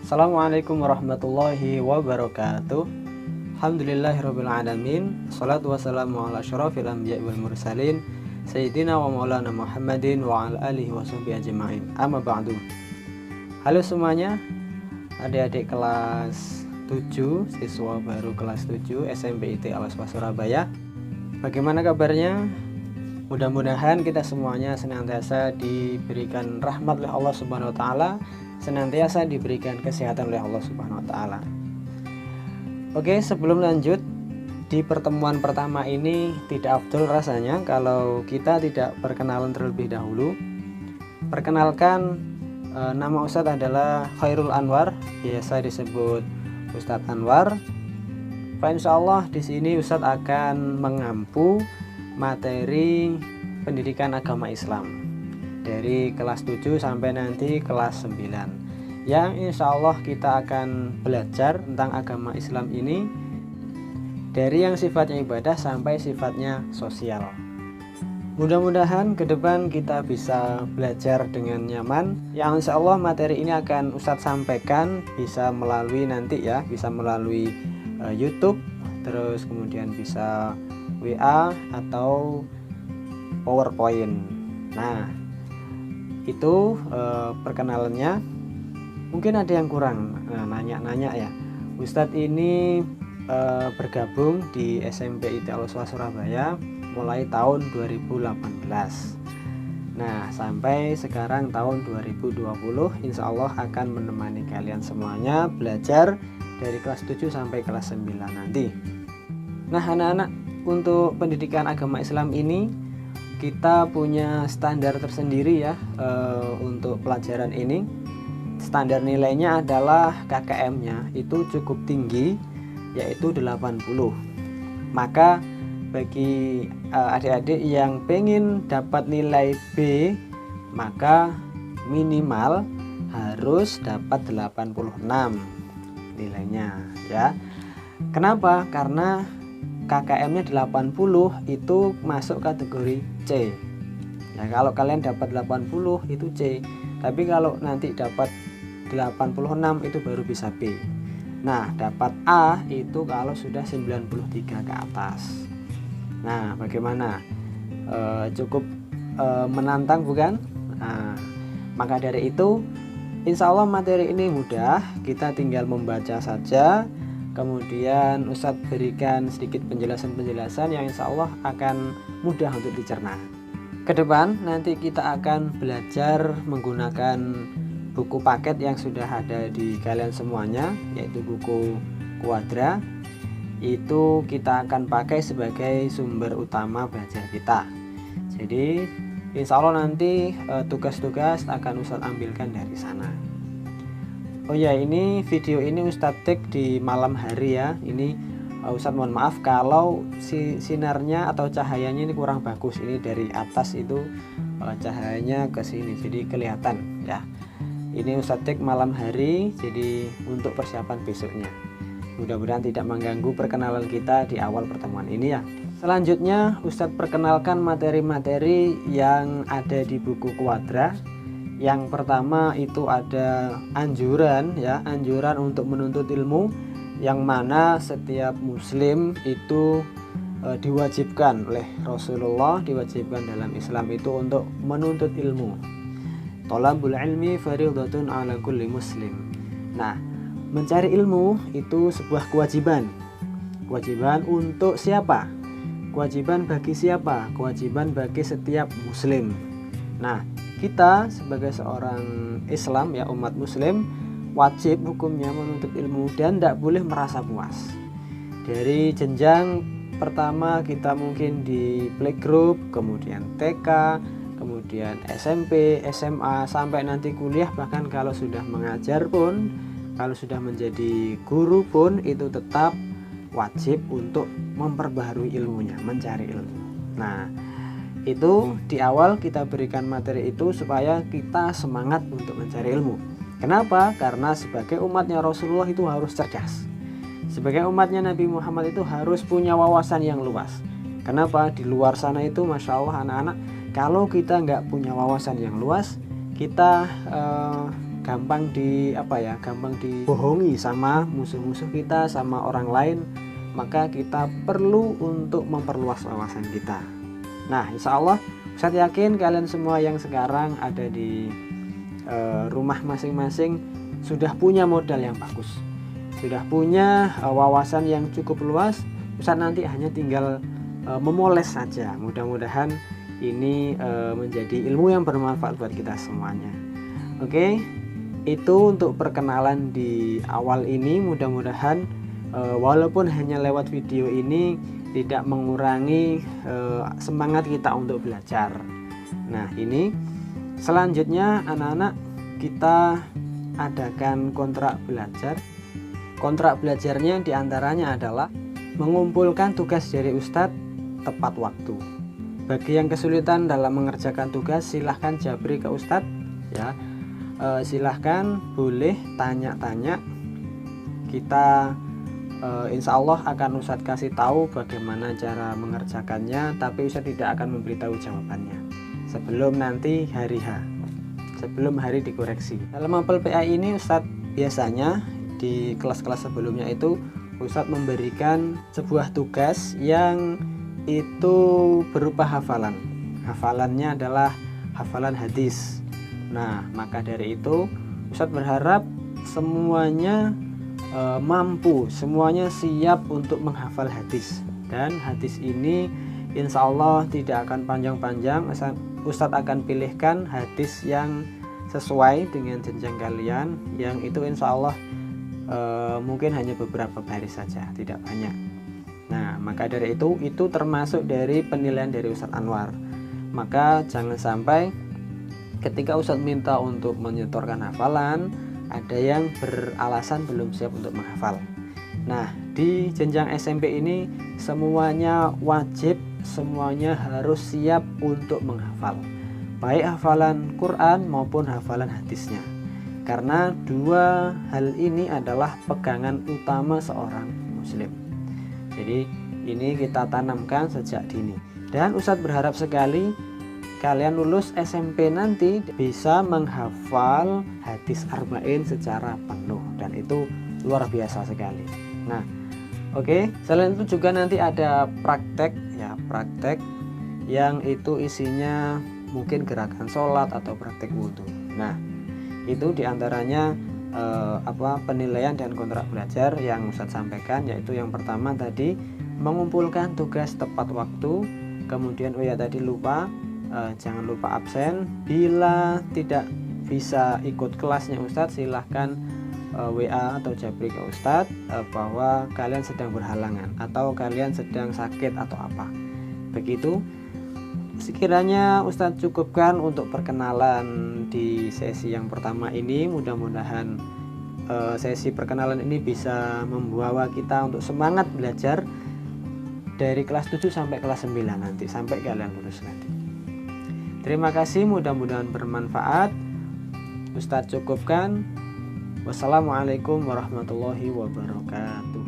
Assalamualaikum warahmatullahi wabarakatuh. Alhamdulillahirabbil alamin. Shalatu wassalamu ala asyrofil anbiya'i wal mursalin sayyidina wa maulana Muhammadin wa ala alihi washabbihi ajmain. Amma ba'du. Halo semuanya, adik-adik kelas 7, siswa baru kelas 7 SMP IT Al-Aswa Surabaya. Bagaimana kabarnya? Mudah-mudahan kita semuanya senantiasa diberikan rahmat oleh Allah Subhanahu wa taala, senantiasa diberikan kesehatan oleh Allah Subhanahu wa taala. Oke, sebelum lanjut, di pertemuan pertama ini tidak afdol rasanya kalau kita tidak perkenalan terlebih dahulu. Perkenalkan, nama Ustadz adalah Khairul Anwar, biasa disebut Ustadz Anwar. Insyaallah di sini Ustadz akan mengampu materi pendidikan agama Islam dari kelas 7 sampai nanti kelas 9, yang insya Allah kita akan belajar tentang agama Islam ini dari yang sifatnya ibadah sampai sifatnya sosial. Mudah-mudahan ke depan kita bisa belajar dengan nyaman, yang insya Allah materi ini akan Ustadz sampaikan bisa melalui bisa melalui YouTube, terus kemudian bisa WA atau PowerPoint. Nah, itu perkenalannya. Mungkin ada yang kurang nanya-nanya ya. Ustadz ini bergabung di SMP IT Al-Aswa Surabaya mulai tahun 2018. Nah, sampai sekarang tahun 2020 insya Allah akan menemani kalian semuanya belajar dari kelas 7 sampai kelas 9 nanti. Nah, anak-anak, untuk pendidikan agama Islam ini kita punya standar tersendiri ya. Untuk pelajaran ini standar nilainya adalah KKM-nya itu cukup tinggi, yaitu 80. Maka bagi adik-adik yang pengen dapat nilai B, maka minimal harus dapat 86 nilainya ya. Kenapa? Karena KKM-nya 80 itu masuk kategori C. Ya, kalau kalian dapat 80 itu C. Tapi kalau nanti dapat 86 itu baru bisa B. Nah, dapat A itu kalau sudah 93 ke atas. Nah, bagaimana? Cukup menantang bukan? Nah, maka dari itu insya Allah materi ini mudah. Kita tinggal membaca saja. Kemudian Ustadz berikan sedikit penjelasan-penjelasan yang insya Allah akan mudah untuk dicerna. Kedepan nanti kita akan belajar menggunakan buku paket yang sudah ada di kalian semuanya, yaitu buku Quadra. Itu kita akan pakai sebagai sumber utama belajar kita. Jadi insya Allah nanti tugas-tugas akan Ustadz ambilkan dari sana. Oh ya, ini video ini Ustadz take di malam hari ya. Ini Ustadz mohon maaf kalau sinarnya atau cahayanya ini kurang bagus. Ini dari atas itu cahayanya ke sini, jadi kelihatan ya. Ini Ustadz take malam hari, jadi untuk persiapan besoknya. Mudah-mudahan tidak mengganggu perkenalan kita di awal pertemuan ini ya. Selanjutnya Ustadz perkenalkan materi-materi yang ada di buku Quadra. Yang pertama itu ada anjuran untuk menuntut ilmu, yang mana setiap muslim itu diwajibkan oleh Rasulullah, diwajibkan dalam Islam itu untuk menuntut ilmu. Thalabul ilmi fardhatun ala kulli muslim. Nah, mencari ilmu itu sebuah kewajiban. Kewajiban untuk siapa? Kewajiban bagi siapa? Kewajiban bagi setiap muslim. Nah, kita sebagai seorang Islam ya, umat muslim, wajib hukumnya menuntut ilmu dan tidak boleh merasa puas. Dari jenjang pertama kita mungkin di playgroup, kemudian TK, kemudian SMP, SMA, sampai nanti kuliah, bahkan kalau sudah mengajar pun, kalau sudah menjadi guru pun, itu tetap wajib untuk memperbaharui ilmunya, mencari ilmu. Nah, itu di awal kita berikan materi itu supaya kita semangat untuk mencari ilmu. Kenapa? Karena sebagai umatnya Rasulullah itu harus cerdas. Sebagai umatnya Nabi Muhammad itu harus punya wawasan yang luas. Kenapa? Di luar sana itu Masya Allah anak-anak, kalau kita nggak punya wawasan yang luas, kita gampang gampang dibohongi sama musuh-musuh kita, sama orang lain, maka kita perlu untuk memperluas wawasan kita. Nah, insya Allah Ustadz yakin kalian semua yang sekarang ada di rumah masing-masing sudah punya modal yang bagus, sudah punya wawasan yang cukup luas. Ustadz nanti hanya tinggal memoles saja. Mudah-mudahan ini menjadi ilmu yang bermanfaat buat kita semuanya. Oke, itu untuk perkenalan di awal ini. Mudah-mudahan walaupun hanya lewat video ini tidak mengurangi semangat kita untuk belajar. Nah, ini selanjutnya anak-anak kita adakan kontrak belajar. Kontrak belajarnya diantaranya adalah mengumpulkan tugas dari Ustadz tepat waktu. Bagi yang kesulitan dalam mengerjakan tugas, silahkan japri ke Ustadz ya. Silahkan boleh tanya-tanya. Kita insya Allah akan Ustadz kasih tahu bagaimana cara mengerjakannya, tapi Ustadz tidak akan memberitahu jawabannya sebelum nanti hari H, sebelum hari dikoreksi. Dalam mapel PA ini Ustadz biasanya di kelas-kelas sebelumnya itu Ustadz memberikan sebuah tugas yang itu berupa hafalan. Hafalannya adalah hafalan hadis. Nah, maka dari itu Ustadz berharap semuanya mampu, semuanya siap untuk menghafal hadis. Dan hadis ini insya Allah tidak akan panjang-panjang. Ustadz akan pilihkan hadis yang sesuai dengan jenjang kalian, yang itu insya Allah mungkin hanya beberapa baris saja, tidak banyak. Nah, maka dari itu termasuk dari penilaian dari Ustadz Anwar. Maka jangan sampai ketika Ustadz minta untuk menyetorkan hafalan, ada yang beralasan belum siap untuk menghafal. Nah, di jenjang SMP ini semuanya wajib, semuanya harus siap untuk menghafal, baik hafalan Quran maupun hafalan hadisnya, karena dua hal ini adalah pegangan utama seorang muslim. Jadi ini kita tanamkan sejak dini. Dan Ustadz berharap sekali kalian lulus SMP nanti bisa menghafal hadis arba'in secara penuh, dan itu luar biasa sekali. Nah, oke. Selain itu juga nanti ada praktek yang itu isinya mungkin gerakan sholat atau praktek wudhu. Nah, itu diantaranya penilaian dan kontrak belajar yang Ustadz sampaikan, yaitu yang pertama tadi mengumpulkan tugas tepat waktu. Kemudian tadi lupa, jangan lupa absen. Bila tidak bisa ikut kelasnya Ustadz, silahkan WA atau japri ke Ustadz bahwa kalian sedang berhalangan atau kalian sedang sakit atau apa. Begitu. Sekiranya Ustadz cukupkan untuk perkenalan di sesi yang pertama ini. Mudah-mudahan sesi perkenalan ini bisa membawa kita untuk semangat belajar dari kelas 7 sampai kelas 9 nanti, sampai kalian lulus nanti. Terima kasih, mudah-mudahan bermanfaat. Ustadz cukupkan. Wassalamualaikum warahmatullahi wabarakatuh.